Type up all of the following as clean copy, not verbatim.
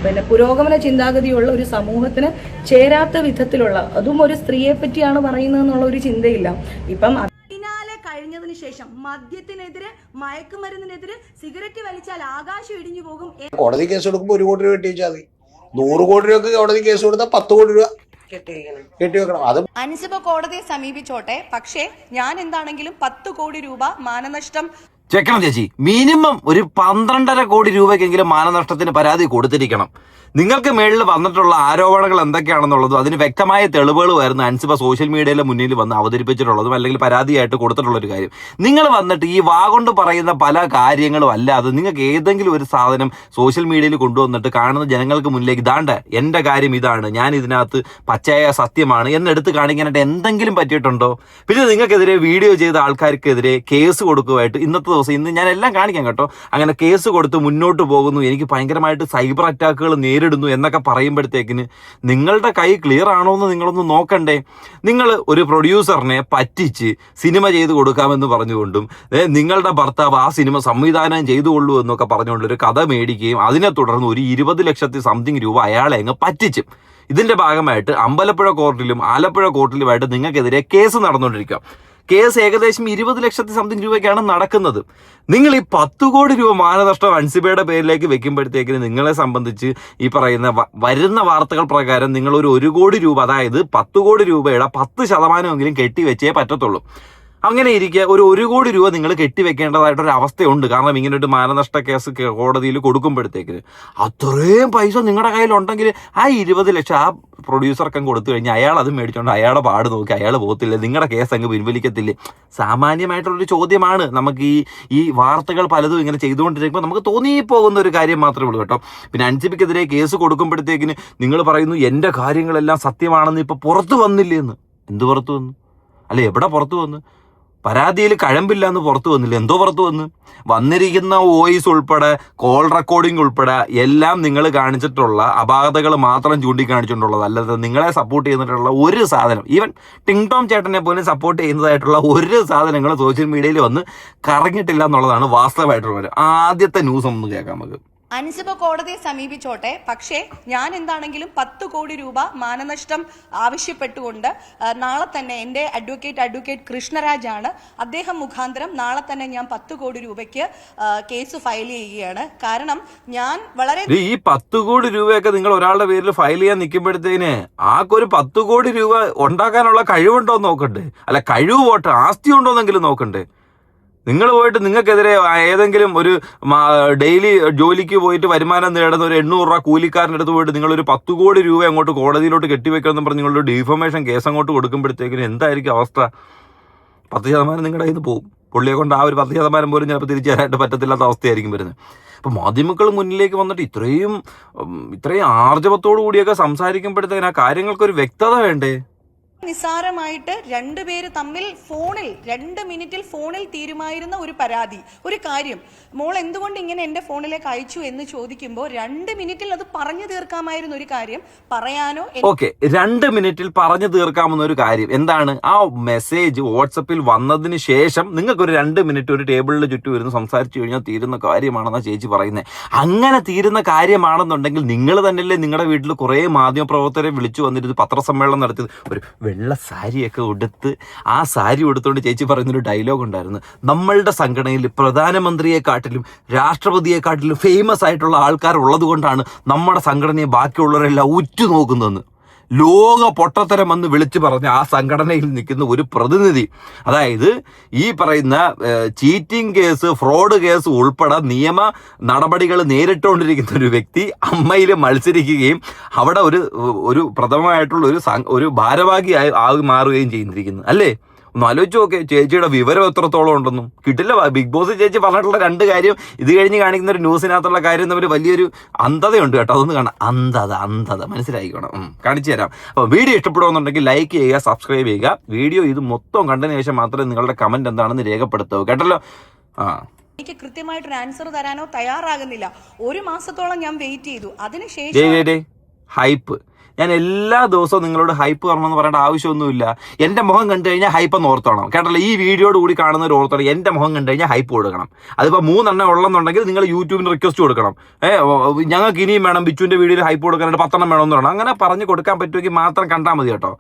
പിന്നെ പുരോഗമന ചിന്താഗതിയുള്ള ഒരു സമൂഹത്തിന് ചേരാത്ത വിധത്തിലുള്ള, അതും ഒരു സ്ത്രീയെ പറ്റിയാണ് പറയുന്നതെന്നുള്ള ഒരു ചിന്തയില്ല. ഇപ്പം കഴിഞ്ഞതിന് ശേഷം മദ്യത്തിനെതിരെ, മയക്കുമരുന്നിനെതിരെ, സിഗരറ്റ് വലിച്ചാൽ ആകാശം ഇടിഞ്ഞു പോകും. കോടതി കേസ് കൊടുക്കുമ്പോൾ 1 കോടി രൂപ കെട്ടിവെച്ചാൽ മതി. 100 കോടി രൂപക്ക് കോടതി കേസ് കൊടുത്താൽ 10 കോടി രൂപ കെട്ടിവെക്കണം. അത് അൻസിബ കോടതിയെ സമീപിച്ചോട്ടെ, പക്ഷേ ഞാൻ എന്താണെങ്കിലും 10 കോടി രൂപ മാനനഷ്ടം ചെക്കണം ചേച്ചി. മിനിമം ഒരു 12.5 കോടി രൂപയ്ക്കെങ്കിലും മാനനഷ്ടത്തിന് പരാതി കൊടുത്തിരിക്കണം. നിങ്ങൾക്ക് മേളിൽ വന്നിട്ടുള്ള ആരോപണങ്ങൾ എന്തൊക്കെയാണെന്നുള്ളതും അതിന് വ്യക്തമായ തെളിവുകളുമായിരുന്നു അൻസിബ സോഷ്യൽ മീഡിയയിലെ മുന്നിൽ വന്ന് അവതരിപ്പിച്ചിട്ടുള്ളതും അല്ലെങ്കിൽ പരാതിയായിട്ട് കൊടുത്തിട്ടുള്ളൊരു കാര്യം. നിങ്ങൾ വന്നിട്ട് ഈ കൊണ്ട് പറയുന്ന പല കാര്യങ്ങളും അല്ലാതെ നിങ്ങൾക്ക് ഏതെങ്കിലും ഒരു സാധനം സോഷ്യൽ മീഡിയയിൽ കൊണ്ടുവന്നിട്ട് കാണുന്ന ജനങ്ങൾക്ക് മുന്നിലേക്ക് ഇതാണ്ട് എൻ്റെ കാര്യം ഇതാണ്, ഞാൻ ഇതിനകത്ത് പച്ചയായ സത്യമാണ് എന്നെടുത്ത് കാണിക്കാനായിട്ട് എന്തെങ്കിലും പറ്റിയിട്ടുണ്ടോ? പിന്നെ നിങ്ങൾക്കെതിരെ വീഡിയോ ചെയ്ത ആൾക്കാർക്കെതിരെ കേസ് കൊടുക്കുമായിട്ട് ഇന്നത്തെ ദിവസം, ഇന്ന് ഞാൻ എല്ലാം കാണിക്കാം കേട്ടോ, അങ്ങനെ കേസ് കൊടുത്ത് മുന്നോട്ട് പോകുന്നു, എനിക്ക് ഭയങ്കരമായിട്ട് സൈബർ അറ്റാക്കുകൾ നേരിടുന്നു എന്നൊക്കെ പറയുമ്പോഴത്തേക്കിന് നിങ്ങളുടെ കൈ ക്ലിയർ ആണോ എന്ന് നിങ്ങളൊന്ന് നോക്കണ്ടേ? നിങ്ങൾ ഒരു പ്രൊഡ്യൂസറിനെ പറ്റിച്ച് സിനിമ ചെയ്ത് കൊടുക്കാമെന്ന് പറഞ്ഞുകൊണ്ടും നിങ്ങളുടെ ഭർത്താവ് ആ സിനിമ സംവിധാനം ചെയ്തുകൊള്ളൂ എന്നൊക്കെ പറഞ്ഞുകൊണ്ടൊരു കഥ മേടിക്കുകയും അതിനെ തുടർന്ന് ഒരു 20 ലക്ഷത്തി സംതിങ് രൂപ അയാളെ അങ്ങ് പറ്റിച്ചു. ഇതിന്റെ ഭാഗമായിട്ട് അമ്പലപ്പുഴ കോർട്ടിലും ആലപ്പുഴ കോർട്ടിലുമായിട്ട് നിങ്ങൾക്കെതിരെ കേസ് നടന്നുകൊണ്ടിരിക്കുക. കേസ് ഏകദേശം 20 ലക്ഷത്തി സംതിങ് രൂപയ്ക്കാണ് നടക്കുന്നത്. നിങ്ങൾ ഈ 10 കോടി രൂപ മാനനഷ്ടം അൻസിബയുടെ പേരിലേക്ക് വെക്കുമ്പോഴത്തേക്കിന് നിങ്ങളെ സംബന്ധിച്ച് ഈ പറയുന്ന വരുന്ന വാർത്തകൾ പ്രകാരം നിങ്ങൾ ഒരു 1 കോടി രൂപ, അതായത് 10 കോടി രൂപയുടെ 10% കെട്ടിവെച്ചേ പറ്റത്തുള്ളൂ. അങ്ങനെ ഇരിക്കുക ഒരു 1 കോടി രൂപ നിങ്ങൾ കെട്ടിവെക്കേണ്ടതായിട്ടൊരു അവസ്ഥയുണ്ട്. കാരണം ഇങ്ങനെ ഒരു മാനനഷ്ട കേസ് കോടതിയിൽ കൊടുക്കുമ്പോഴത്തേക്കിന് അത്രയും പൈസ നിങ്ങളുടെ കയ്യിലുണ്ടെങ്കിൽ ആ 20 ലക്ഷം ആ പ്രൊഡ്യൂസർക്കും കൊടുത്തു കഴിഞ്ഞാൽ അയാൾ അത് മേടിച്ചോണ്ട് അയാളെ പാട് നോക്കി അയാൾ പോകത്തില്ലേ? നിങ്ങളുടെ കേസ് അങ്ങ് പിൻവലിക്കത്തില്ലേ? സാമാന്യമായിട്ടുള്ളൊരു ചോദ്യമാണ്. നമുക്ക് ഈ വാർത്തകൾ പലതും ഇങ്ങനെ ചെയ്തുകൊണ്ടിരിക്കുമ്പോൾ നമുക്ക് തോന്നിപ്പോകുന്ന ഒരു കാര്യം മാത്രമേ ഉള്ളൂ കേട്ടോ. പിന്നെ അൻസിബയ്ക്കെതിരെ കേസ് കൊടുക്കുമ്പോഴത്തേക്കിന് നിങ്ങൾ പറയുന്നു എൻ്റെ കാര്യങ്ങളെല്ലാം സത്യമാണെന്ന് ഇപ്പോൾ പുറത്തു വന്നില്ലേ എന്ന്. എന്ത് പുറത്തു വന്നു? അല്ലെ, എവിടെ പുറത്തു വന്നു? പരാതിയിൽ കഴമ്പില്ല എന്ന് പുറത്തു വന്നില്ല. എന്തോ പുറത്തു വന്നിരിക്കുന്ന വോയിസ് ഉൾപ്പെടെ കോൾ റെക്കോർഡിംഗ് ഉൾപ്പെടെ എല്ലാം നിങ്ങൾ കാണിച്ചിട്ടുള്ള അപാകതകൾ മാത്രം ചൂണ്ടിക്കാണിച്ചിട്ടുള്ളത്, അല്ലാതെ നിങ്ങളെ സപ്പോർട്ട് ചെയ്തിട്ടുള്ള ഒരു സാധനം, ഈവൻ ടിങ് ടോം ചേട്ടനെ പോലും സപ്പോർട്ട് ചെയ്യുന്നതായിട്ടുള്ള ഒരു സാധനങ്ങൾ സോഷ്യൽ മീഡിയയിൽ വന്ന് കറങ്ങിയിട്ടില്ല എന്നുള്ളതാണ് വാസ്തവമായിട്ടുള്ളത്. ആദ്യത്തെ ന്യൂസ് ഒന്ന് കേൾക്കാം നമുക്ക്. അൻസിബ കോടതിയെ സമീപിച്ചോട്ടെ, പക്ഷേ ഞാൻ എന്താണെങ്കിലും 10 കോടി രൂപ മാനനഷ്ടം ആവശ്യപ്പെട്ടുകൊണ്ട് നാളെ തന്നെ എൻ്റെ അഡ്വക്കേറ്റ് കൃഷ്ണരാജാണ്, അദ്ദേഹം മുഖാന്തരം നാളെ തന്നെ ഞാൻ 10 കോടി രൂപയ്ക്ക് കേസ് ഫയൽ ചെയ്യുകയാണ്. കാരണം ഞാൻ വളരെ ഈ 10 കോടി രൂപയൊക്കെ നിങ്ങൾ ഒരാളുടെ പേരിൽ ഫയൽ ചെയ്യാൻ നിൽക്കുമ്പോഴത്തേന് ആക്കൊരു 10 കോടി രൂപ ഉണ്ടാക്കാനുള്ള കഴിവുണ്ടോ എന്ന് നോക്കണ്ടേ? അല്ല, കഴിവ് പോട്ടെ, ആസ്തി ഉണ്ടോ എന്നെങ്കിലും നോക്കണ്ടേ? നിങ്ങൾ പോയിട്ട് നിങ്ങൾക്കെതിരെ ഏതെങ്കിലും ഒരു ഡെയിലി ജോലിക്ക് പോയിട്ട് വരുമാനം നേടുന്ന ഒരു 800 രൂപ കൂലിക്കാരൻ്റെ അടുത്ത് പോയിട്ട് നിങ്ങളൊരു 10 കോടി രൂപ അങ്ങോട്ട് കോടതിയിലോട്ട് കെട്ടിവെക്കണമെന്ന് പറഞ്ഞ് നിങ്ങളൊരു ഡിഫമേഷൻ കേസ് അങ്ങോട്ട് കൊടുക്കുമ്പോഴത്തേക്കിനും എന്തായിരിക്കും അവസ്ഥ? 10% നിങ്ങളുടെ കയ്യിൽ നിന്ന് പോകും. പുള്ളിയെ കൊണ്ട് ആ ഒരു 10% പോലും ചിലപ്പോൾ തിരിച്ചു തരാനായിട്ട് പറ്റത്തില്ലാത്ത അവസ്ഥയായിരിക്കും വരുന്നത്. അപ്പോൾ മാധ്യമങ്ങൾ മുന്നിലേക്ക് വന്നിട്ട് ഇത്രയും ആർജവത്തോടു കൂടിയൊക്കെ സംസാരിക്കുമ്പോഴത്തേക്കിന് ആ കാര്യങ്ങൾക്കൊരു വ്യക്തത വേണ്ടേ? നിസ്സാരമായിട്ട് 2 പേര് തമ്മിൽ ഫോണിൽ 2 മിനിറ്റിൽ ഫോണിൽ തീരുമായിരുന്ന ഒരു പരാതി, ഒരു കാര്യം മോൾ എന്തുകൊണ്ട് ഇങ്ങനെ എൻ്റെ ഫോണിലേക്ക് അയച്ചു എന്ന് ചോദിക്കുമ്പോൾ 2 മിനിറ്റിൽ അത് പറഞ്ഞു തീർക്കാമായിരുന്ന ഒരു കാര്യം പറയാനോ. ഓക്കെ, 2 മിനിറ്റിൽ പറഞ്ഞു തീർക്കാവുന്ന ഒരു കാര്യം എന്താണ്? ആ മെസ്സേജ് വാട്സപ്പിൽ വന്നതിന് ശേഷം നിങ്ങൾക്കൊരു 2 മിനിറ്റ് ഒരു ടേബിളിന് ചുറ്റും ഇരുന്ന് സംസാരിച്ചു കഴിഞ്ഞാൽ തീരുന്ന കാര്യമാണെന്നാണ് ചേച്ചി പറയുന്നത്. അങ്ങനെ തീരുന്ന കാര്യമാണെന്നുണ്ടെങ്കിൽ നിങ്ങൾ തന്നെയല്ലേ നിങ്ങളുടെ വീട്ടിൽ കുറേ മാധ്യമപ്രവർത്തകരെ വിളിച്ചു വന്നിട്ട് പത്രസമ്മേളനം നടത്തിയത്? ഒരു വെള്ള സാരിയൊക്കെ ഉടുത്ത്, ആ സാരി ഉടുത്തുകൊണ്ട് ചേച്ചി പറയുന്നൊരു ഡയലോഗ് ഉണ്ടായിരുന്നു, നമ്മളുടെ സംഘടനയിൽ പ്രധാനമന്ത്രിയെക്കാട്ടിലും രാഷ്ട്രപതിയെക്കാട്ടിലും ഫേമസ് ആയിട്ടുള്ള ആൾക്കാർ ഉള്ളത് കൊണ്ടാണ് നമ്മുടെ സംഘടനയെ ബാക്കിയുള്ളവരെല്ലാം ഉറ്റുനോക്കുന്നതെന്ന്. ലോക പൊട്ടത്തരം എന്ന് വിളിച്ചു പറഞ്ഞ ആ സംഘടനയിൽ നിൽക്കുന്ന ഒരു പ്രതിനിധി, അതായത് ഈ പറയുന്ന ചീറ്റിംഗ് കേസ്, ഫ്രോഡ് കേസ് ഉൾപ്പെടെ നിയമ നടപടികൾ നേരിട്ടുകൊണ്ടിരിക്കുന്ന ഒരു വ്യക്തി അമ്മയിൽ മത്സരിക്കുകയും അവിടെ ഒരു പ്രഥമമായിട്ടുള്ള ഒരു ഭാരവാഹിയായി മാറുകയും ചെയ്തിരിക്കുന്നു അല്ലേ? ഒന്ന് ആലോചിച്ച് നോക്കെ, ചേച്ചിയുടെ വിവരം എത്രത്തോളം ഉണ്ടെന്നും കിട്ടില്ല. ബിഗ് ബോസ് ചേച്ചി പറഞ്ഞിട്ടുള്ള 2 കാര്യം ഇത് കഴിഞ്ഞ് കാണിക്കുന്ന ഒരു ന്യൂസിനകത്തുള്ള കാര്യം തമ്മിൽ വലിയൊരു അന്ധതയുണ്ട് കേട്ടോ. അതൊന്ന് കാണാം. അന്ധത മനസ്സിലായിക്കണം, കാണിച്ചു തരാം. അപ്പോൾ വീഡിയോ ഇഷ്ടപ്പെടുമെന്നുണ്ടെങ്കിൽ ലൈക്ക് ചെയ്യുക, സബ്സ്ക്രൈബ് ചെയ്യുക. വീഡിയോ ഇത് മൊത്തം കണ്ടതിന് ശേഷം മാത്രമേ നിങ്ങളുടെ കമന്റ് എന്താണെന്ന് രേഖപ്പെടുത്തൂ കേട്ടല്ലോ. എനിക്ക് കൃത്യമായിട്ടൊരു ആൻസർ തരാനോ തയ്യാറാകുന്നില്ല. 1 മാസത്തോളം ഞാൻ വെയിറ്റ് ചെയ്തു. അതിനുശേഷം ഹൈപ്പ് ഞാൻ എല്ലാ ദിവസവും നിങ്ങളോട് ഹൈപ്പ് പറഞ്ഞെന്ന് പറയേണ്ട ആവശ്യമൊന്നുമില്ല. എൻ്റെ മുഖം കണ്ടു കഴിഞ്ഞാൽ ഹൈപ്പ് എന്ന് ഓർത്തോണം കേട്ടല്ലോ. ഈ വീഡിയോയോട് കൂടി കാണുന്നവർ ഓർത്തോണം, എൻ്റെ മുഖം കണ്ടു കഴിഞ്ഞാൽ ഹൈപ്പ് കൊടുക്കണം. അതിപ്പോൾ 3 എണ്ണം ഉള്ളെന്നുണ്ടെങ്കിൽ നിങ്ങൾ യൂട്യൂബിന് റിക്വസ്റ്റ് കൊടുക്കണം. ഞങ്ങൾക്ക് ഇനിയും വേണം ബിച്ചുവിൻ്റെ വീഡിയോയിൽ ഹൈപ്പ് കൊടുക്കാനായിട്ട് 10 എണ്ണം വേണമെന്ന് വേണം. അങ്ങനെ പറഞ്ഞ് കൊടുക്കാൻ പറ്റുമെങ്കിൽ മാത്രം കണ്ടാൽ മതി കേട്ടോ.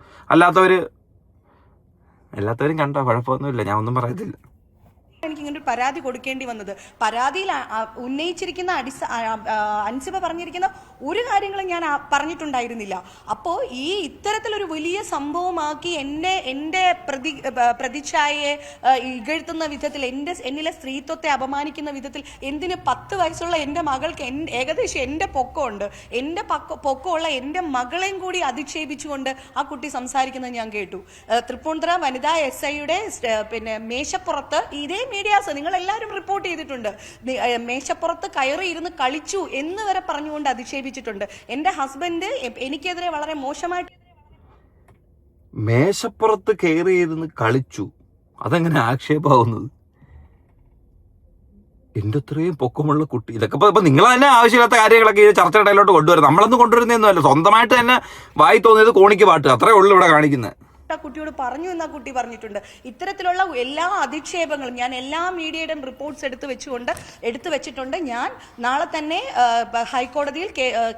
എല്ലാത്തവരും കണ്ടോ, കുഴപ്പമൊന്നുമില്ല, ഞാൻ ഒന്നും പറയത്തില്ല. എനിക്ക് ഇങ്ങനെ ഒരു പരാതി കൊടുക്കേണ്ടി വന്നത്, പരാതിയിൽ ഉന്നയിച്ചിരിക്കുന്ന അൻസിബ പറഞ്ഞിരിക്കുന്ന ഒരു കാര്യങ്ങളും ഞാൻ പറഞ്ഞിട്ടുണ്ടായിരുന്നില്ല. അപ്പോൾ ഈ ഇത്തരത്തിലൊരു വലിയ സംഭവമാക്കി എൻ്റെ പ്രതിച്ഛായയെ ഇകഴ്ത്തുന്ന വിധത്തിൽ, എന്നിലെ സ്ത്രീത്വത്തെ അപമാനിക്കുന്ന വിധത്തിൽ, എന്തിന് 10 വയസ്സുള്ള എൻ്റെ മകൾക്ക് ഏകദേശം എൻ്റെ പൊക്കമുണ്ട്, എൻ്റെ പൊക്കമുള്ള എൻ്റെ മകളെയും കൂടി അധിക്ഷേപിച്ചുകൊണ്ട് ആ കുട്ടി സംസാരിക്കുന്നത് ഞാൻ കേട്ടു. തൃപ്പൂണിത്തുറ വനിതാ SIയുടെ പിന്നെ മേശപ്പുറത്ത് ഇതേ മീഡിയാസ് നിങ്ങൾ എല്ലാവരും റിപ്പോർട്ട് ചെയ്തിട്ടുണ്ട്. മേശപ്പുറത്ത് കയറി ഇരുന്ന് കളിച്ചു എന്ന് വരെ പറഞ്ഞുകൊണ്ട് അധിക്ഷേപിച്ചിട്ടുണ്ട്. എന്റെ ഹസ്ബൻഡ് എനിക്കെതിരെ വളരെ മോശമായിട്ട് മേശപ്പുറത്ത് കയറി ഇരുന്ന് കളിച്ചു, അതെങ്ങനെ ആക്ഷേപമാവുന്നത്? എൻ്റെ അത്രയും പൊക്കമുള്ള കുട്ടി, ഇതൊക്കെ ഇപ്പൊ നിങ്ങൾ തന്നെ ആവശ്യമില്ലാത്ത കാര്യങ്ങളൊക്കെ ഈ ചർച്ചയിടയിലോട്ട് കൊണ്ടുവരും. നമ്മളൊന്നും കൊണ്ടുവരുന്നൊന്നുമല്ല, സ്വന്തമായിട്ട് തന്നെ വായി തോന്നിയത് കോണിക്ക് പാട്ട്, അത്രേ ഉള്ളൂ ഇവിടെ കാണിക്കുന്നത്. കുട്ടിയോട് പറഞ്ഞു എന്ന് ആ കുട്ടി പറഞ്ഞിട്ടുണ്ട്. ഇത്തരത്തിലുള്ള എല്ലാ അധിക്ഷേപങ്ങളും ഞാൻ എല്ലാ മീഡിയയുടെയും റിപ്പോർട്ട്സ് എടുത്തു വെച്ചിട്ടുണ്ട്. ഞാൻ നാളെ തന്നെ ഹൈക്കോടതിയിൽ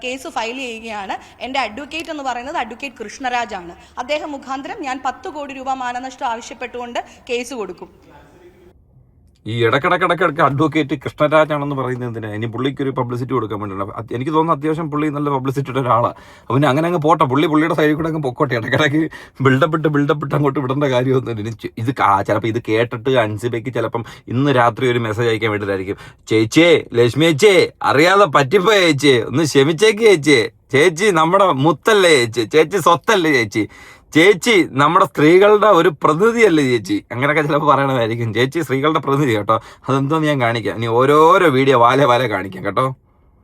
കേസ് ഫയൽ ചെയ്യുകയാണ്. എൻ്റെ അഡ്വക്കേറ്റ് എന്ന് പറയുന്നത് അഡ്വക്കേറ്റ് കൃഷ്ണരാജാണ്. അദ്ദേഹം മുഖാന്തരം ഞാൻ 10 കോടി രൂപ മാനനഷ്ടം ആവശ്യപ്പെട്ടുകൊണ്ട് കേസ് കൊടുക്കും. ഈ ഇടക്കിടക്കിടക്കിടക്ക് അഡ്വക്കേറ്റ് കൃഷ്ണരാജാണെന്ന് പറയുന്നത് എന്തിനാ? ഇനി പുള്ളിക്ക് ഒരു പബ്ലിസിറ്റി കൊടുക്കാൻ വേണ്ടിയിട്ടുണ്ട്. എനിക്ക് തോന്നുന്നു അത്യാവശ്യം പുള്ളി നല്ല പബ്ലിസിറ്റിയുടെ ഒരാളാണ്. പിന്നെ അങ്ങനെ അങ്ങ് പോട്ടെ, പുള്ളിയുടെ സൈഡിൽ കൂടെ അങ്ങ് പൊക്കോട്ടെ. ഇടക്കിടക്ക് ബിൽഡപ്പിട്ട് അങ്ങോട്ട് വിടേണ്ട കാര്യമൊന്നും. ഇത് ചിലപ്പോൾ ഇത് കേട്ടിട്ട് അൻസിബയ്ക്ക് ചിലപ്പം ഇന്ന് രാത്രി ഒരു മെസ്സേജ് അയക്കാൻ വേണ്ടിയിട്ടായിരിക്കും. ചേച്ചിയെ, ലക്ഷ്മി ചേച്ചിയെ, അറിയാതെ പറ്റിപ്പോയ ചേച്ചി, ഒന്ന് ക്ഷമിച്ചേക്ക് ചേച്ചിയെ, ചേച്ചി നമ്മുടെ മുത്തല്ലേ ചേച്ചി, ചേച്ചി സ്വത്തല്ലേ ചേച്ചി, ചേച്ചി നമ്മുടെ സ്ത്രീകളുടെ ഒരു പ്രതിനിധിയല്ലേ ചേച്ചി, അങ്ങനെയൊക്കെ ചിലപ്പോൾ പറയണമായിരിക്കും. ചേച്ചി സ്ത്രീകളുടെ പ്രതിനിധി കേട്ടോ. അതെന്തോന്ന് ഞാൻ കാണിക്കാം, ഇനി ഓരോരോ വീഡിയോ വാലെ കാണിക്കാം കേട്ടോ.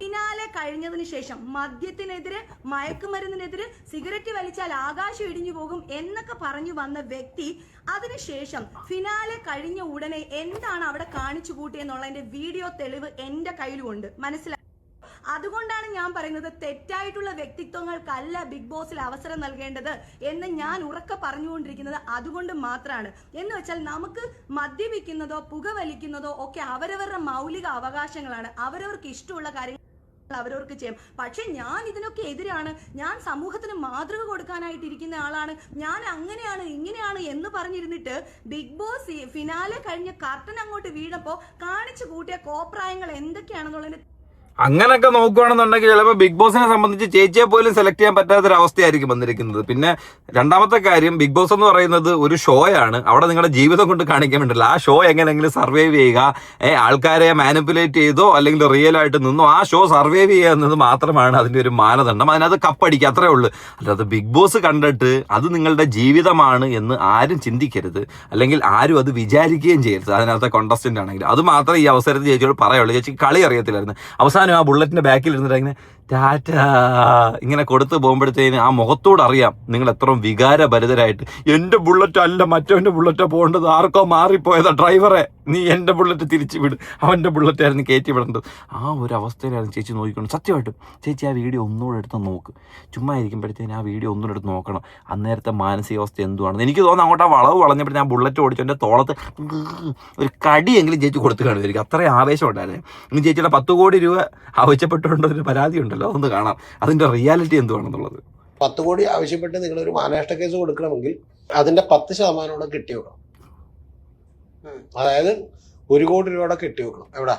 ഫിനാലെ കഴിഞ്ഞതിന് ശേഷം മദ്യത്തിനെതിരെ, മയക്കുമരുന്നിനെതിരെ, സിഗരറ്റ് വലിച്ചാൽ ആകാശം ഇടിഞ്ഞു പോകും എന്നൊക്കെ പറഞ്ഞു വന്ന വ്യക്തി അതിനുശേഷം ഫിനാലെ കഴിഞ്ഞ ഉടനെ എന്താണ് അവിടെ കാണിച്ചു കൂട്ടിയെന്നുള്ളതിന്റെ വീഡിയോ തെളിവ് എന്റെ കയ്യിലുണ്ട്. മനസ്സിലായി? അതുകൊണ്ടാണ് ഞാൻ പറയുന്നത്, തെറ്റായിട്ടുള്ള വ്യക്തിത്വങ്ങൾക്കല്ല ബിഗ് ബോസിൽ അവസരം നൽകേണ്ടത് എന്ന് ഞാൻ ഉറക്കെ പറഞ്ഞുകൊണ്ടിരിക്കുന്നത് അതുകൊണ്ട് മാത്രമാണ്. എന്ന് വെച്ചാൽ നമുക്ക് മദ്യപിക്കുന്നതോ പുകവലിക്കുന്നതോ ഒക്കെ അവരവരുടെ മൗലിക അവകാശങ്ങളാണ്. അവരവർക്ക് ഇഷ്ടമുള്ള കാര്യങ്ങൾ അവരവർക്ക് ചെയ്യാം. പക്ഷെ ഞാൻ ഇതിനൊക്കെ എതിരാണ്. ഞാൻ സമൂഹത്തിന് മാതൃക കൊടുക്കാനായിട്ടിരിക്കുന്ന ആളാണ്. ഞാൻ അങ്ങനെയാണ് ഇങ്ങനെയാണ് എന്ന് പറഞ്ഞിരുന്നിട്ട് ബിഗ് ബോസ് ഫിനാലെ കഴിഞ്ഞ കർട്ടൻ അങ്ങോട്ട് വീണപ്പോ കാണിച്ചു കൂട്ടിയ കോപ്രായങ്ങൾ എന്തൊക്കെയാണെന്നുള്ളതിന്റെ അങ്ങനെയൊക്കെ നോക്കുകയാണെന്നുണ്ടെങ്കിൽ ചിലപ്പോൾ ബിഗ് ബോസിനെ സംബന്ധിച്ച് ചേച്ചിയെ പോലും സെലക്ട് ചെയ്യാൻ പറ്റാത്തൊരവസ്ഥയായിരിക്കും വന്നിരിക്കുന്നത്. പിന്നെ രണ്ടാമത്തെ കാര്യം, ബിഗ് ബോസ് എന്ന് പറയുന്നത് ഒരു ഷോയാണ്. അവിടെ നിങ്ങളുടെ ജീവിതം കൊണ്ട് കാണിക്കാൻ വേണ്ടില്ല. ആ ഷോ എങ്ങനെയെങ്കിലും സർവൈവ് ചെയ്യുക, ആൾക്കാരെ മാനിപ്പുലേറ്റ് ചെയ്തോ അല്ലെങ്കിൽ റിയൽ ആയിട്ട് നിന്നോ ആ ഷോ സർവൈവ് ചെയ്യുക എന്നത് മാത്രമാണ് അതിൻ്റെ ഒരു മാനദണ്ഡം. അതിനകത്ത് കപ്പടിക്കുക, അത്രേ ഉള്ളൂ. അല്ലാതെ ബിഗ് ബോസ് കണ്ടിട്ട് അത് നിങ്ങളുടെ ജീവിതമാണ് എന്ന് ആരും ചിന്തിക്കരുത്, അല്ലെങ്കിൽ ആരും അത് വിചാരിക്കുകയും ചെയ്യരുത്. അതിനകത്തെ കോണ്ടസ്റ്റന്റ് ആണെങ്കിൽ അത് മാത്രമേ ഈ അവസരത്തിൽ ചേച്ചിയോട് പറയുള്ളൂ. ചേച്ചിക്ക് കളി അറിയത്തില്ലായിരുന്നു. അവസാനം ആ ബുള്ളറ്റിന്റെ ബാക്കിൽ ഇരുന്നിട്ട് ഇങ്ങനെ ടാറ്റ ഇങ്ങനെ കൊടുത്ത് പോകുമ്പോഴത്തേന് ആ മുഖത്തോട് അറിയാം നിങ്ങൾ എത്ര വികാരഭരിതരായിട്ട്. എൻ്റെ ബുള്ളറ്റ് അല്ല മറ്റവൻ്റെ ബുള്ളറ്റാണ് പോകേണ്ടത്, ആർക്കോ മാറിപ്പോയതാ ഡ്രൈവറെ, നീ എൻ്റെ ബുള്ളറ്റ് തിരിച്ചു വിട്, അവൻ്റെ ബുള്ളറ്റായിരുന്നു കയറ്റി വിടേണ്ടത്. ആ ഒരു അവസ്ഥയിലായിരുന്നു ചേച്ചി നോക്കിക്കൊണ്ട്. സത്യമായിട്ടും ചേച്ചി ആ വീഡിയോ ഒന്നുകൂടെ എടുത്ത് നോക്ക്. ചുമ്മാ ഇരിക്കുമ്പോഴത്തേന് ആ വീഡിയോ ഒന്നുകൂടെ എടുത്ത് നോക്കണം. അന്നേരത്തെ മാനസികാവസ്ഥ എന്തുവാണെന്ന് എനിക്ക് തോന്നുന്നു. അങ്ങോട്ട് ആ വളവ് വളഞ്ഞപ്പോഴത്തേന് ആ ബുള്ളറ്റ് ഓടിച്ചു എൻ്റെ തോളത്ത് ഒരു കടിയെങ്കിലും ചേച്ചി കൊടുത്ത് കാണുമായിരിക്കും. അത്രയും ആവേശം ഉണ്ടായിരുന്നു. ഇനി ചേച്ചിയുടെ 10 കോടി രൂപ ആവശ്യപ്പെട്ടുകൊണ്ടൊരു പരാതി ഉണ്ടല്ലോ, അതൊന്ന് കാണാം അതിൻ്റെ റിയാലിറ്റി എന്തുവാണെന്നുള്ളത്. 10 കോടി ആവശ്യപ്പെട്ട് നിങ്ങളൊരു മാനനഷ്ട കേസ് കൊടുക്കണമെങ്കിൽ അതിന്റെ 10% കെട്ടി വെക്കണം. അതായത് 1 കോടി രൂപയുടെ കെട്ടി വെക്കണം. എവിടെ?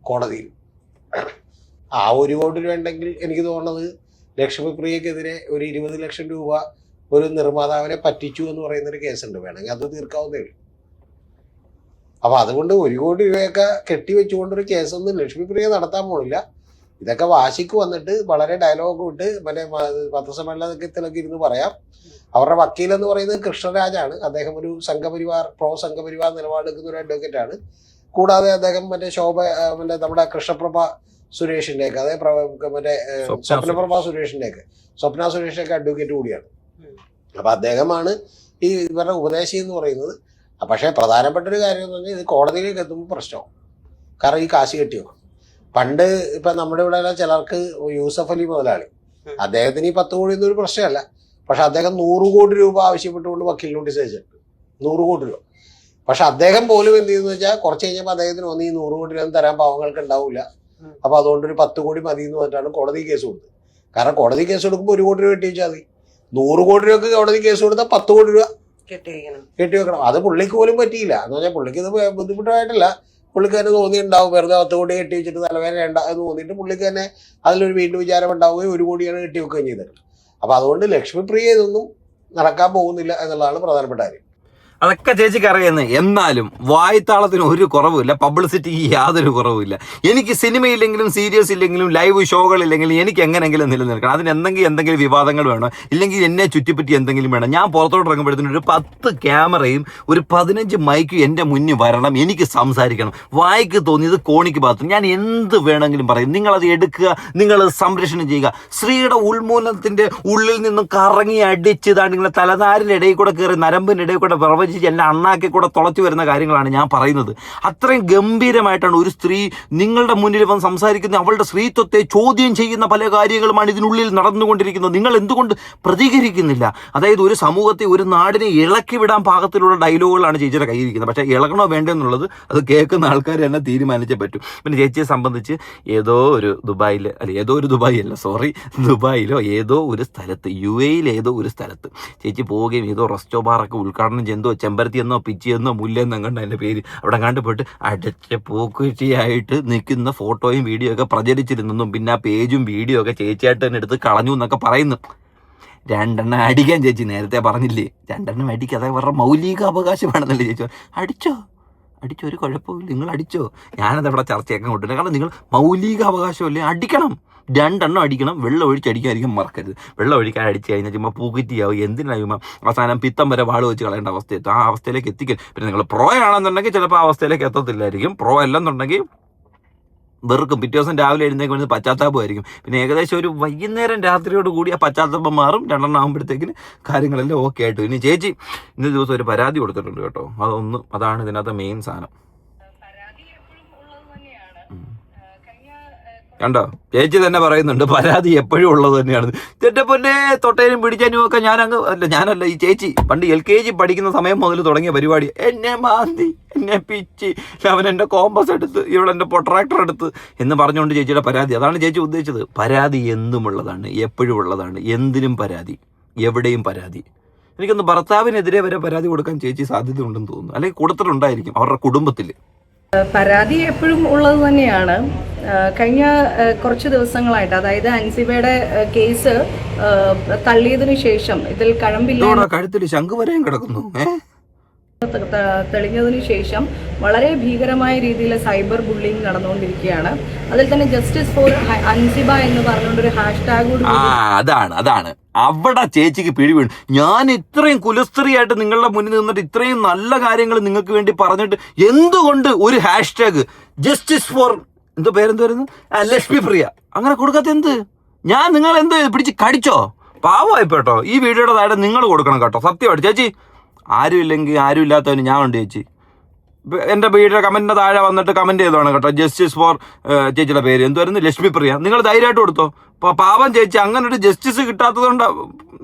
കോടതിയിൽ. ആ 1 കോടി രൂപ ഉണ്ടെങ്കിൽ എനിക്ക് തോന്നുന്നത് ലക്ഷ്മിപ്രിയക്കെതിരെ ഒരു 20 ലക്ഷം രൂപ ഒരു നിർമ്മാതാവിനെ പറ്റിച്ചു എന്ന് പറയുന്നൊരു കേസുണ്ട്. വേണമെങ്കിൽ അത് തീർക്കാവുന്നേ ഉള്ളൂ. അപ്പൊ അതുകൊണ്ട് 1 കോടി രൂപയൊക്കെ കെട്ടിവെച്ചുകൊണ്ടൊരു കേസൊന്നും ലക്ഷ്മിപ്രിയ നടത്താൻ പോണില്ല. ഇതൊക്കെ വാശിക്ക് വന്നിട്ട് വളരെ ഡയലോഗ് വിട്ട് മറ്റേ പത്രസമ്മേളനത്തിലൊക്കെ ഇരുന്ന് പറയാം. അവരുടെ വക്കീൽ എന്ന് പറയുന്നത് കൃഷ്ണരാജാണ്. അദ്ദേഹം ഒരു സംഘപരിവാർ സംഘപരിവാർ നിലപാടെടുക്കുന്ന ഒരു അഡ്വക്കേറ്റ് ആണ്. കൂടാതെ അദ്ദേഹം മറ്റേ നമ്മുടെ കൃഷ്ണപ്രഭ സുരേഷിന്റെയൊക്കെ മറ്റേ സ്വപ്നപ്രഭ സ്വപ്ന സുരേഷിന്റെയൊക്കെ അഡ്വക്കേറ്റ് കൂടിയാണ്. അപ്പൊ അദ്ദേഹമാണ് ഈ ഇവരുടെ ഉപദേശി എന്ന് പറയുന്നത്. പക്ഷേ പ്രധാനപ്പെട്ട ഒരു കാര്യം എന്ന് പറഞ്ഞാൽ ഇത് കോടതിയിലേക്ക് എത്തുമ്പോൾ പ്രശ്നമാവും. കാരണം ഈ കാശ് കെട്ടിയോ പണ്ട് ഇപ്പൊ നമ്മുടെ ഇവിടെ ചിലർക്ക് യൂസഫ് അലി മുതലാളി അദ്ദേഹത്തിന് ഈ 10 കോടി ഒന്നും ഒരു പ്രശ്നമല്ല. പക്ഷെ അദ്ദേഹം 100 കോടി രൂപ ആവശ്യപ്പെട്ടുകൊണ്ട് വക്കീൽ നോട്ടീസ് അയച്ചിട്ടുണ്ട്. 100 കോടി രൂപ. പക്ഷെ അദ്ദേഹം പോലും എന്ത് ചെയ്യുന്നു വെച്ചാൽ കുറച്ച് കഴിഞ്ഞപ്പോൾ അദ്ദേഹത്തിന് വന്ന് ഈ 100 കോടി രൂപ തരാൻ പാവങ്ങൾക്ക് ഉണ്ടാവില്ല, അപ്പൊ അതുകൊണ്ടൊരു 10 കോടി മതി എന്ന് പറഞ്ഞിട്ടാണ് കോടതി കേസ് കൊടുത്തത്. കാരണം കോടതി കേസ് കൊടുക്കുമ്പോൾ 1 കോടി രൂപ കെട്ടി വെച്ചാൽ മതി. 100 കോടി രൂപക്ക് കോടതി കേസ് കൊടുത്താൽ 10 കോടി രൂപ കെട്ടി വെക്കണം. അത് പുള്ളിക്ക് പോലും പറ്റിയില്ല. എന്ന് പറഞ്ഞാൽ പുള്ളിക്ക് ഇത് ബുദ്ധിമുട്ടായിട്ടില്ല, പുള്ളിക്ക് തന്നെ തോന്നിയിട്ടുണ്ടാവും വെറുതെ 10 കോടി കെട്ടി വെച്ചിട്ട് തലവേദന വേണ്ട എന്ന് തോന്നിയിട്ട് പുള്ളിക്ക് തന്നെ അതിലൊരു വീണ്ടും വിചാരം ഉണ്ടാവുകയും 1 കോടിയാണ് കെട്ടി വെക്കുകയും ചെയ്തത്. അപ്പൊ അതുകൊണ്ട് ലക്ഷ്മിപ്രിയ ഇതൊന്നും നടക്കാൻ പോകുന്നില്ല എന്നുള്ളതാണ് പ്രധാനപ്പെട്ട കാര്യം. അതൊക്കെ ചേച്ചിക്ക് അറിയുന്നത്. എന്നാലും വായ്ത്താളത്തിന് ഒരു കുറവുമില്ല, പബ്ലിസിറ്റിക്ക് യാതൊരു കുറവുമില്ല. എനിക്ക് സിനിമയില്ലെങ്കിലും സീരിയസ് ഇല്ലെങ്കിലും ലൈവ് ഷോകളില്ലെങ്കിലും എനിക്ക് എങ്ങനെയെങ്കിലും നിലനിൽക്കണം. അതിന് എന്തെങ്കിലും വിവാദങ്ങൾ വേണം, ഇല്ലെങ്കിൽ എന്നെ ചുറ്റിപ്പറ്റി എന്തെങ്കിലും വേണം. ഞാൻ പുറത്തോട്ട് ഇറങ്ങുമ്പോഴത്തേനും ഒരു 10 ക്യാമറയും ഒരു 15 മൈക്കും എൻ്റെ മുന്നിൽ വരണം, എനിക്ക് സംസാരിക്കണം. വായിക്ക് തോന്നിയത് കോണിക്ക് പാത്രം, ഞാൻ എന്ത് വേണമെങ്കിലും പറയും. നിങ്ങളത് എടുക്കുക, നിങ്ങളത് സംരക്ഷണം ചെയ്യുക. സ്ത്രീയുടെ ഉൾമൂലത്തിൻ്റെ ഉള്ളിൽ നിന്നും കറങ്ങി അടിച്ചതാണ് നിങ്ങളെ തലനാരിൻ്റെ ഇടയിൽ കൂടെ കയറി നരമ്പിൻ്റെ ഇടയിൽ കൂടെ പ്രവചിച്ച് എല്ലാം അണ്ണാക്കി കൂടെ തുളച്ചു വരുന്ന കാര്യങ്ങളാണ് ഞാൻ പറയുന്നത്. അത്രയും ഗംഭീരമായിട്ടാണ് ഒരു സ്ത്രീ നിങ്ങളുടെ മുന്നിൽ വന്ന് സംസാരിക്കുന്ന, അവളുടെ സ്ത്രീത്വത്തെ ചോദ്യം ചെയ്യുന്ന പല കാര്യങ്ങളുമാണ് ഇതിനുള്ളിൽ നടന്നുകൊണ്ടിരിക്കുന്നത്. നിങ്ങൾ എന്തുകൊണ്ട് പ്രതികരിക്കുന്നില്ല? അതായത് ഒരു സമൂഹത്തെ, ഒരു നാടിനെ ഇളക്കി വിടാൻ പാകത്തിലുള്ള ഡയലോഗുകളാണ് ചേച്ചിയുടെ കയ്യിരിക്കുന്നത്. പക്ഷേ ഇളകണോ വേണ്ടെന്നുള്ളത് അത് കേൾക്കുന്ന ആൾക്കാർ തന്നെ തീരുമാനിച്ചേ പറ്റൂ. പിന്നെ ചേച്ചിയെ സംബന്ധിച്ച് ദുബായിലോ ഏതോ ഒരു സ്ഥലത്ത്, UAE ഏതോ ഒരു സ്ഥലത്ത് ചേച്ചി പോവുകയും ഏതോ റെസ്റ്റോ ബാറൊക്കെ ഉദ്ഘാടനം ചെയ്തോ, ചെമ്പരത്തി എന്നോ പിച്ചിയെന്നോ മുല്ലെന്നോ കണ്ട എൻ്റെ പേര് അവിടെ കണ്ടുപോയിട്ട് അടച്ച പൂക്കുറ്റിയായിട്ട് നിൽക്കുന്ന ഫോട്ടോയും വീഡിയോ ഒക്കെ പ്രചരിച്ചിരുന്നെന്നും പിന്നെ ആ പേജും വീഡിയോ ഒക്കെ ചേച്ചിയായിട്ട് തന്നെ എടുത്ത് കളഞ്ഞു എന്നൊക്കെ പറയുന്നു. 2 എണ്ണം അടിക്കാൻ ചേച്ചി നേരത്തെ പറഞ്ഞില്ലേ, 2 എണ്ണം അടിക്കുക, അതായത് അവരുടെ മൗലിക അവകാശമാണെന്നല്ലേ ചേച്ചി. അടിച്ചോ ഒരു കുഴപ്പമില്ല, നിങ്ങൾ അടിച്ചോ, ഞാനതവിടെ ചർച്ചയാക്കാൻ കൊണ്ടില്ല. കാരണം നിങ്ങൾ മൗലിക അവകാശമല്ലേ, അടിക്കണം. 2 എണ്ണം അടിക്കണം. വെള്ളം ഒഴിച്ച് അടിക്കാതിരിക്കും മറക്കരുത്. വെള്ളം ഒഴിക്കാൻ അടിച്ചു കഴിഞ്ഞാൽ ചുമ്മാ പൂക്കുറ്റിയാവും. എന്തിനാകുമ്പോൾ അവസാനം പിത്തം വരെ വാട് വെച്ച് കളയേണ്ട അവസ്ഥയെത്തും. ആ അവസ്ഥയിലേക്ക് എത്തിക്കും. പിന്നെ നിങ്ങൾ പ്രോ ആണെന്നുണ്ടെങ്കിൽ ചിലപ്പോൾ ആ അവസ്ഥയിലേക്ക് എത്തത്തില്ലായിരിക്കും. പ്രോ അല്ലെന്നുണ്ടെങ്കിൽ വെറുക്കും. പിറ്റേ ദിവസം രാവിലെ എഴുന്നേക്ക് വരുന്നത് പശ്ചാത്താപമായിരിക്കും. പിന്നെ ഏകദേശം ഒരു വൈകുന്നേരം രാത്രിയോട് കൂടി ആ പശ്ചാത്താപം മാറും. 2 എണ്ണം ആകുമ്പോഴത്തേക്കിന് കാര്യങ്ങളെല്ലാം ഓക്കെ ആയിട്ട്. ഇനി ചേച്ചി ഇന്നത്തെ ദിവസം ഒരു പരാതി കൊടുത്തിട്ടുണ്ട് കേട്ടോ. അതാണ് ഇതിനകത്ത് മെയിൻ സാധനം. കണ്ടോ, ചേച്ചി തന്നെ പറയുന്നുണ്ട് പരാതി എപ്പോഴും ഉള്ളത് തന്നെയാണ്. ചേട്ടൻ പൊന്നെ തൊട്ടേനും പിടിച്ചാനും ഒക്കെ ഞാനല്ല ഈ ചേച്ചി പണ്ട് LKG പഠിക്കുന്ന സമയം മുതൽ തുടങ്ങിയ പരിപാടി. എന്നെ മാന്തി, എന്നെ പിച്ചി, അവൻ എൻ്റെ കോമ്പസ് എടുത്ത്, ഇവളെൻ്റെ പൊട്രാക്ടർ എടുത്ത് എന്ന് പറഞ്ഞുകൊണ്ട് ചേച്ചിയുടെ പരാതി. അതാണ് ചേച്ചി ഉദ്ദേശിച്ചത്. പരാതി എന്നുമുള്ളതാണ്, എപ്പോഴും ഉള്ളതാണ്. എന്തിനും പരാതി, എവിടെയും പരാതി. എനിക്കൊന്ന് ഭർത്താവിനെതിരെ വരെ പരാതി കൊടുക്കാൻ ചേച്ചി സാധ്യത ഉണ്ടെന്ന് തോന്നുന്നു, അല്ലെങ്കിൽ കൊടുത്തിട്ടുണ്ടായിരിക്കും അവരുടെ കുടുംബത്തിൽ. പരാതി എപ്പോഴും ഉള്ളത് തന്നെയാണ്. കഴിഞ്ഞ കുറച്ച് ദിവസങ്ങളായിട്ട്, അതായത് അൻസിബയുടെ കേസ് തള്ളിയതിനു ശേഷം, ഇതിൽ കഴമ്പില്ല കഴുത്തിൽ ശംഖ് വരെയും കിടക്കുന്നു തെളിഞ്ഞതിനു ശേഷം വളരെ ഭീകരമായ രീതിയിൽ സൈബർ ബുള്ളിങ് നടന്നുകൊണ്ടിരിക്കുകയാണ്. അതിൽ തന്നെ ജസ്റ്റിസ് ഫോർ അൻസിബ എന്ന് പറഞ്ഞുകൊണ്ടൊരു ഹാഷ്ടാഗ്. അതാണ് അവിടെ ചേച്ചിക്ക് പിടി വീണു. ഞാൻ ഇത്രയും കുലസ്ത്രീയായിട്ട് നിങ്ങളുടെ മുന്നിൽ നിന്നിട്ട് ഇത്രയും നല്ല കാര്യങ്ങൾ നിങ്ങൾക്ക് വേണ്ടി പറഞ്ഞിട്ട് എന്തുകൊണ്ട് ഒരു ഹാഷ്ടാഗ് ജസ്റ്റിസ് ഫോർ പേരെന്തായിരുന്നു, ലക്ഷ്മിപ്രിയ അങ്ങനെ കൊടുക്കാത്ത എന്ത്? ഞാൻ നിങ്ങൾ എന്ത് പിടിച്ച് കടിച്ചോ? പാവമായിപ്പോട്ടോ. ഈ വീഡിയോയുടെ താഴെ നിങ്ങൾ കൊടുക്കണം കേട്ടോ, സത്യമായിട്ട്. ചേച്ചി ആരും ഇല്ലെങ്കിൽ ആരും ഇല്ലാത്തവന് ഞാൻ ഉണ്ട് ചേച്ചി. എൻ്റെ വീഡിയോ കമൻറ്റിൻ്റെ താഴെ വന്നിട്ട് കമൻറ്റ് ചെയ്തോണം കേട്ടോ. ജസ്റ്റിസ് ഫോർ ചേച്ചിയുടെ പേര് എന്തുവായിരുന്നു, ലക്ഷ്മിപ്രിയ. നിങ്ങൾ ധൈര്യമായിട്ട് കൊടുത്തോ. പാവം ചേച്ചി, അങ്ങനെ ഒരു ജസ്റ്റിസ് കിട്ടാത്തത് കൊണ്ട്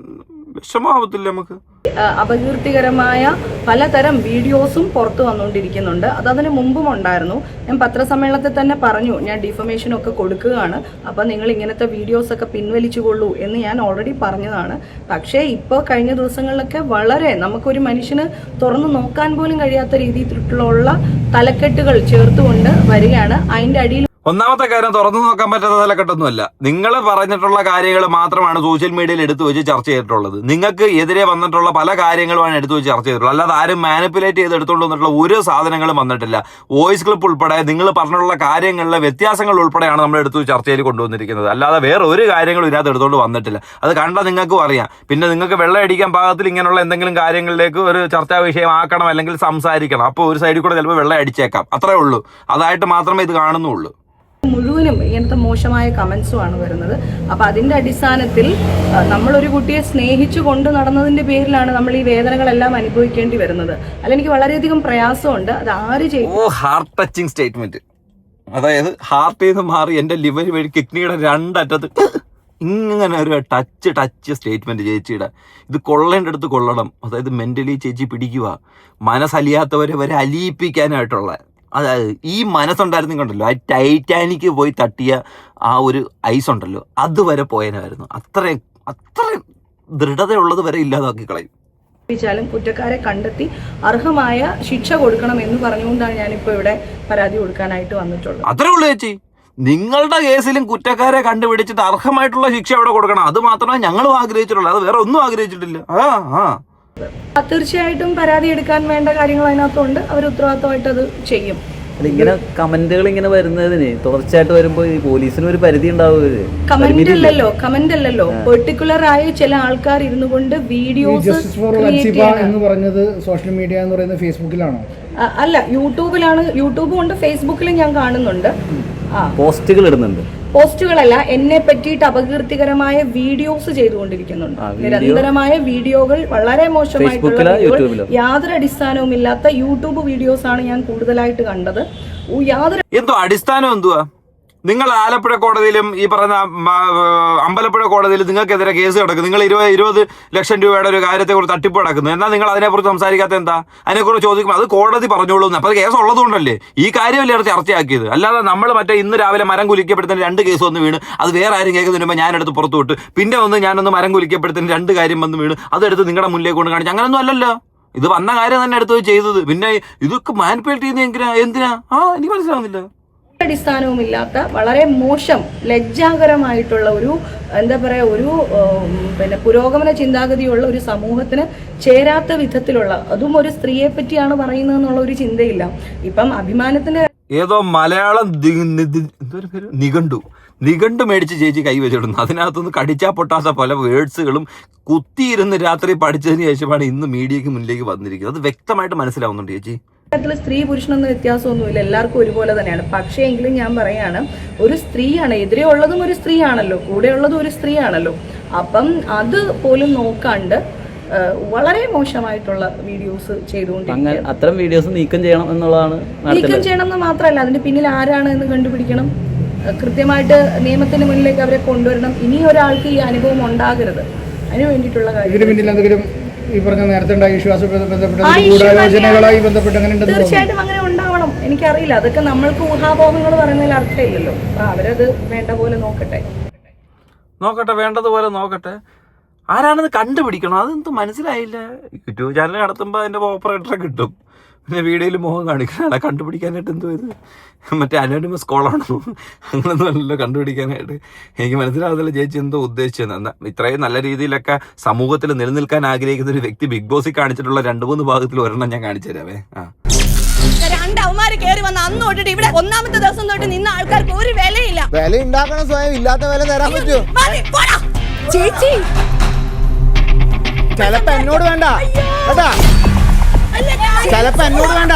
വിഷമാവത്തില്ല നമുക്ക്. അപകീർത്തികരമായ പലതരം വീഡിയോസും പുറത്തു വന്നുകൊണ്ടിരിക്കുന്നുണ്ട്. അത് അതിന് മുമ്പും ഉണ്ടായിരുന്നു. ഞാൻ പത്രസമ്മേളനത്തിൽ തന്നെ പറഞ്ഞു, ഞാൻ ഡിഫമേഷനൊക്കെ കൊടുക്കുകയാണ്, അപ്പം നിങ്ങൾ ഇങ്ങനത്തെ വീഡിയോസൊക്കെ പിൻവലിച്ചുകൊള്ളൂ എന്ന് ഞാൻ ഓൾറെഡി പറഞ്ഞതാണ്. പക്ഷേ ഇപ്പോൾ കഴിഞ്ഞ ദിവസങ്ങളിലൊക്കെ വളരെ നമുക്കൊരു മനുഷ്യന് തുറന്നു നോക്കാൻ പോലും കഴിയാത്ത രീതിയിലുള്ള തലക്കെട്ടുകൾ ചേർത്തുകൊണ്ട് വരികയാണ്. അതിൻ്റെ അടിയിൽ ഒന്നാമത്തെ കാര്യം, തുറന്നു നോക്കാൻ പറ്റാത്ത തലക്കെട്ടൊന്നുമല്ല. നിങ്ങൾ പറഞ്ഞിട്ടുള്ള കാര്യങ്ങൾ മാത്രമാണ് സോഷ്യൽ മീഡിയയിൽ എടുത്തു വെച്ച് ചർച്ച ചെയ്തിട്ടുള്ളത്. നിങ്ങൾക്ക് എതിരെ വന്നിട്ടുള്ള പല കാര്യങ്ങളുമാണ് എടുത്തു വെച്ച് ചർച്ച ചെയ്തിട്ടുള്ളത്. അല്ലാതെ ആരും മാനിപ്പുലേറ്റ് ചെയ്ത് എടുത്തുകൊണ്ട് വന്നിട്ടുള്ള ഒരു സാധനങ്ങളും വന്നിട്ടില്ല. വോയിസ് ക്ലിപ്പ് ഉൾപ്പെടെ നിങ്ങൾ പറഞ്ഞിട്ടുള്ള കാര്യങ്ങളിലെ വ്യത്യാസങ്ങൾ ഉൾപ്പെടെയാണ് നമ്മൾ എടുത്തു ചർച്ചയിൽ കൊണ്ടുവന്നിരിക്കുന്നത്. അല്ലാതെ വേറെ ഒരു കാര്യങ്ങളും ഇതിനകത്ത് എടുത്തുകൊണ്ട് വന്നിട്ടില്ല. അത് കണ്ടാൽ നിങ്ങൾക്കും അറിയാം. പിന്നെ നിങ്ങൾക്ക് വെള്ളം അടിക്കാൻ പാകത്തിൽ ഇങ്ങനെയുള്ള എന്തെങ്കിലും കാര്യങ്ങളിലേക്ക് ഒരു ചർച്ചാ വിഷയമാക്കണം, അല്ലെങ്കിൽ സംസാരിക്കണം. അപ്പോൾ ഒരു സൈഡിൽ കൂടെ ചിലപ്പോൾ വെള്ളം അടിച്ചേക്കാം. അത്രേ ഉള്ളൂ. അതായിട്ട് മാത്രമേ ഇത് കാണുന്നുള്ളൂ. മുഴുവനും ഇങ്ങനത്തെ മോശമായ കമന്റ്സുമാണ് വരുന്നത്. അപ്പൊ അതിന്റെ അടിസ്ഥാനത്തിൽ നമ്മളൊരു കുട്ടിയെ സ്നേഹിച്ചു കൊണ്ട് നടന്നതിന്റെ പേരിലാണ് നമ്മൾ ഈ വേദനകളെല്ലാം അനുഭവിക്കേണ്ടി വരുന്നത്. അതെനിക്ക് വളരെയധികം പ്രയാസമുണ്ട്. അത് ആര് ചെയ്യും? Heart touching statement. അതായത് ഹാർട്ടിൽ നിന്ന് മാറി എന്റെ ലിവർ വഴി കിഡ്നിയുടെ 2 അറ്റത്ത് ഇങ്ങനെ ഒരു ടച്ച് സ്റ്റേറ്റ്മെന്റ് ചേച്ചിയുടെ. ഇത് കൊള്ളേണ്ട അടുത്ത് കൊള്ളണം. അതായത് മെന്റലി ചേച്ചി പിടിക്കുക, മനസ്സലിയാത്തവരെ വരെ അലിയിപ്പിക്കാനായിട്ടുള്ള. അതായത് ഈ മനസ്സുണ്ടായിരുന്നു കണ്ടല്ലോ, ആ ടൈറ്റാനിക്ക് പോയി തട്ടിയ ആ ഒരു ഐസ് ഉണ്ടല്ലോ, അതുവരെ പോയനായിരുന്നു. അത്രയും ദൃഢതയുള്ളത് വരെ ഇല്ലാതാക്കി കളയും. ാലും കുറ്റക്കാരെ കണ്ടെത്തി അർഹമായ ശിക്ഷ കൊടുക്കണം എന്ന് പറഞ്ഞുകൊണ്ടാണ് ഞാനിപ്പോൾ ഇവിടെ പരാതി കൊടുക്കാനായിട്ട് വന്നിട്ടുള്ളത്. അത്രേ ഉള്ളൂ ചേച്ചി. നിങ്ങളുടെ കേസിലും കുറ്റക്കാരെ കണ്ടുപിടിച്ചിട്ട് അർഹമായിട്ടുള്ള ശിക്ഷ അവിടെ കൊടുക്കണം. അത് മാത്രമേ ഞങ്ങളും ആഗ്രഹിച്ചിട്ടുള്ളൂ, അത് വേറെ ഒന്നും ആഗ്രഹിച്ചിട്ടില്ല. തീർച്ചയായിട്ടും പരാതി എടുക്കാൻ വേണ്ട കാര്യങ്ങൾ അതിനകത്തുണ്ട്. അവർ ഉത്തരവാദിത്തമായിട്ട് അത് ചെയ്യും. ഇങ്ങനെ കമന്റുകൾ ഇങ്ങനെ വരുന്നതിന് തുടർച്ചയായിട്ട് വരുമ്പോൾ ഈ പോലീസിന് ഒരു പരിധി ഉണ്ടാവുക. കമന്റ് അല്ലല്ലോ പെർട്ടിക്കുലർ ആയ ചില ആൾക്കാർ ഇരുന്നു കൊണ്ട് വീഡിയോസ് എന്ന് പറഞ്ഞത് സോഷ്യൽ മീഡിയ എന്ന് പറയുന്നത് ഫേസ്ബുക്കിലാണോ? അല്ല, യൂട്യൂബിലാണ്. യൂട്യൂബും ഉണ്ട്, ഫേസ്ബുക്കിലും ഞാൻ കാണുന്നുണ്ട്. പോസ്റ്റുകൾ ഇടുന്നുണ്ട്. പോസ്റ്റുകളല്ല, എന്നെ പറ്റിയിട്ട് അപകീർത്തികരമായ വീഡിയോസ് ചെയ്തുകൊണ്ടിരിക്കുന്നുണ്ട്. നിരന്തരമായ വീഡിയോകൾ, വളരെ മോശമായിട്ടുള്ള വീഡിയോകൾ, യാതൊരു അടിസ്ഥാനവുമില്ലാത്ത യൂട്യൂബ് വീഡിയോസ് ആണ് ഞാൻ കൂടുതലായിട്ട് കണ്ടത്. എന്തോ അടിസ്ഥാനം എന്തുവാ? നിങ്ങൾ ആലപ്പുഴ കോടതിയിലും ഈ പറയുന്ന അമ്പലപ്പുഴ കോടതിയിലും നിങ്ങൾക്കെതിരെ കേസ് കിടക്കും. നിങ്ങൾ 20 ലക്ഷം രൂപയുടെ ഒരു കാര്യത്തെക്കുറിച്ച് തട്ടിപ്പ് കിടക്കുന്നു. എന്നാൽ നിങ്ങൾ അതിനെക്കുറിച്ച് സംസാരിക്കാത്ത എന്താ? അതിനെക്കുറിച്ച് ചോദിക്കുമ്പോൾ അത് കോടതി പറഞ്ഞോളൂ. അപ്പോൾ അത് കേസ് ഉള്ളതുകൊണ്ടല്ലേ ഈ കാര്യമല്ലേ ചർച്ചയാക്കിയത്. അല്ലാതെ നമ്മൾ മറ്റേ ഇന്ന് രാവിലെ മരം കുലിക്കപ്പെടുത്തുന്ന 2 കേസ് വന്ന് വീണ് അത് വേറെ ആരും കേൾക്കുന്നതിന് മുമ്പ് ഞാനെടുത്ത് പുറത്തു വിട്ട്, പിന്നെ ഞാനൊന്ന് മരം കുലിക്കപ്പെടുത്തുന്ന 2 കാര്യം വന്ന് വീണ് അതെടുത്ത് നിങ്ങളുടെ മുന്നിലേക്ക് കൊണ്ട് കാണിച്ചു. അങ്ങനൊന്നും അല്ലല്ലോ. ഇത് വന്ന കാര്യം തന്നെ എടുത്ത് ചെയ്തത്. പിന്നെ ഇതൊക്കെ മാനിപ്പുലേറ്റ് ചെയ്യുന്ന എന്തിനാ? എനിക്ക് മനസ്സിലാവുന്നില്ല. അടിസ്ഥാനവുമില്ലാത്ത വളരെ മോശം, ലജ്ജാകരമായിട്ടുള്ള ഒരു എന്താ പറയുക, ഒരു പിന്നെ പുരോഗമന ചിന്താഗതിയുള്ള ഒരു സമൂഹത്തിന് ചേരാത്ത വിധത്തിലുള്ള, അതും ഒരു സ്ത്രീയെ പറ്റിയാണ് പറയുന്നതെന്നുള്ള ഒരു ചിന്തയില്ല. ഇപ്പം അഭിമാനത്തിന്റെ ഏതോ മലയാളം നിഘണ്ടു മേടിച്ച് ചേച്ചി കൈവച്ചിടുന്നു. അതിനകത്തൊന്ന് കടിച്ചാ പൊട്ടാത്ത പല വേർഡ്സുകളും കുത്തിയിരുന്ന് രാത്രി പഠിച്ചതിന് ശേഷമാണ് ഇന്ന് മീഡിയക്ക് മുന്നിലേക്ക് വന്നിരിക്കുന്നത്. അത് വ്യക്തമായിട്ട് മനസ്സിലാവുന്നുണ്ട് ചേച്ചി. സ്ത്രീ പുരുഷനൊന്നും വ്യത്യാസമൊന്നുമില്ല, എല്ലാവർക്കും ഒരുപോലെ തന്നെയാണ്. പക്ഷേ എങ്കിലും ഞാൻ പറയാണ്, ഒരു സ്ത്രീയാണ്, എതിരെ ഉള്ളതും ഒരു സ്ത്രീയാണല്ലോ, കൂടെ ഉള്ളതും ഒരു സ്ത്രീയാണല്ലോ. അപ്പം അത് പോലും നോക്കാണ്ട് വളരെ മോശമായിട്ടുള്ള വീഡിയോസ് ചെയ്തുകൊണ്ടിരിക്കുക. അത്തരം വീഡിയോസ് നീക്കം ചെയ്യണം എന്നുള്ളതാണ്. നീക്കം ചെയ്യണം എന്ന് മാത്രമല്ല, അതിന്റെ പിന്നിൽ ആരാണ് എന്ന് കണ്ടുപിടിക്കണം. കൃത്യമായിട്ട് നിയമത്തിന് മുന്നിലേക്ക് അവരെ കൊണ്ടുവരണം. ഇനി ഒരാൾക്ക് ഈ അനുഭവം ഉണ്ടാകരുത്. അതിന് വേണ്ടിയിട്ടുള്ള കാര്യം ഈ പറഞ്ഞ നേരത്തെ ഗൂഢാലോചനകളായി ബന്ധപ്പെട്ട് തീർച്ചയായിട്ടും അങ്ങനെ ഉണ്ടാവണം. എനിക്കറിയില്ല, അതൊക്കെ നമ്മൾക്ക് ഊഹാപോഹങ്ങൾ പറയുന്നതിൽ അർത്ഥമില്ലല്ലോ. അവരത് വേണ്ട പോലെ നോക്കട്ടെ, വേണ്ടതുപോലെ നോക്കട്ടെ. ആരാണെന്ന് കണ്ടുപിടിക്കണം. അതെന്ത് മനസ്സിലായില്ല. യൂട്യൂബ് ചാനൽ നടത്തുമ്പോൾ അതിൻ്റെ ഓപ്പറേറ്ററെ കിട്ടും, പിന്നെ വീഡിയോയിൽ മുഖം കാണിക്കണം. കണ്ടുപിടിക്കാനായിട്ട് എന്തോ ഇത് മറ്റേ അനോണിമസ് കോളാണോ? അങ്ങനൊന്നും അല്ലല്ലോ കണ്ടുപിടിക്കാനായിട്ട്. എനിക്ക് മനസ്സിലാവുന്നില്ല ചേച്ചി എന്തോ ഉദ്ദേശിച്ചത്. ഇത്രയും നല്ല രീതിയിലൊക്കെ സമൂഹത്തിൽ നിലനിൽക്കാൻ ആഗ്രഹിക്കുന്ന ഒരു വ്യക്തി ബിഗ് ബോസിൽ കാണിച്ചിട്ടുള്ള 2-3 ഭാഗത്തിൽ ഒരെണ്ണം ഞാൻ കാണിച്ചു തരാവേ. രണ്ടവന്മാര് കയറി വന്ന അന്ന് തൊട്ടിട്ട് ഇവിടെ 1ാമത്തെ ദിവസം തൊട്ട് നിന്ന ആൾക്കാർക്ക് ഒരു വിലയില്ല. വില ഉണ്ടാക്കണം, സ്വയം ഇല്ലാത്ത വില തരാൻ പറ്റുമോ? ചേച്ചി ചിലപ്പോ എന്നോട് വേണ്ട കേട്ടാ, ചിലപ്പോ എന്നോട് വേണ്ട.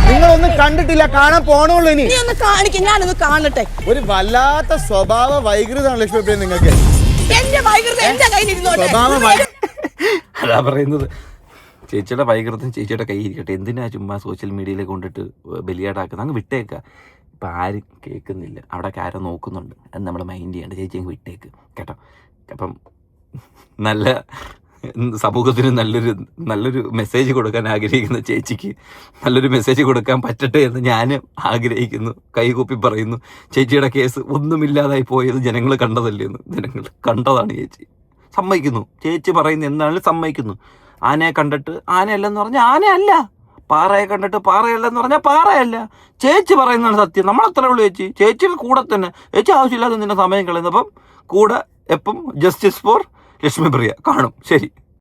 നിങ്ങളൊന്നും കണ്ടിട്ടില്ല, കാണാൻ പോണുള്ളൂ. ഇനി നീ ഒന്ന് കാണിക്ക, ഞാനൊന്ന് കാണട്ടെ. ഒരു വല്ലാത്ത സ്വഭാവ വൈകൃതമാണ് ലക്ഷ്മി നിങ്ങൾക്ക്. എന്റെ വൈകൃതം എന്റെ കയ്യിലിരുന്നോട്ടെ. അതാ പറയുന്നത്, ചേച്ചിയുടെ വൈകൃതം ചേച്ചിയുടെ കയ്യിൽ ഇരിക്കട്ടെ. എന്തിനാ ചുമ്മാ സോഷ്യൽ മീഡിയയിലേക്ക് കൊണ്ടിട്ട് ബലിയാടാക്കുന്നത്? അങ്ങ് വിട്ടേക്കുക. ഇപ്പം ആരും കേൾക്കുന്നില്ല, അവിടെ ആരോ നോക്കുന്നുണ്ട്, അത് നമ്മൾ മൈൻഡ് ചെയ്യേണ്ട. ചേച്ചി അങ്ങ് വിട്ടേക്ക് കേട്ടോ. അപ്പം നല്ല സമൂഹത്തിന് നല്ലൊരു മെസ്സേജ് കൊടുക്കാൻ ആഗ്രഹിക്കുന്ന ചേച്ചിക്ക് നല്ലൊരു മെസ്സേജ് കൊടുക്കാൻ പറ്റട്ടെ എന്ന് ഞാനും ആഗ്രഹിക്കുന്നു. കൈകൂപ്പി പറയുന്നു, ചേച്ചിയുടെ കേസ് ഒന്നുമില്ലാതായി പോയത് ജനങ്ങൾ കണ്ടതല്ലേ എന്ന്. ജനങ്ങൾ കണ്ടതാണ് ചേച്ചി. സമ്മതിക്കുന്നു, ചേച്ചി പറയുന്നത് എന്താണെങ്കിലും സമ്മതിക്കുന്നു. ആനയെ കണ്ടിട്ട് ആനയല്ലെന്ന് പറഞ്ഞാൽ ആനയല്ല, പാറയെ കണ്ടിട്ട് പാറയല്ലെന്ന് പറഞ്ഞാൽ പാറയല്ല. ചേച്ചി പറയുന്നതാണ് സത്യം. നമ്മളത്രേ ഉള്ളൂ ചേച്ചി. ചേച്ചിയുടെ കൂടെ തന്നെ. ചേച്ചി ആവശ്യമില്ലാതെ നിന്റെ സമയം കളയുന്നപ്പം കൂടെ എപ്പം ജസ്റ്റിസ് ഫോർ ലക്ഷ്മിപ്രിയ കാണും. ശരി.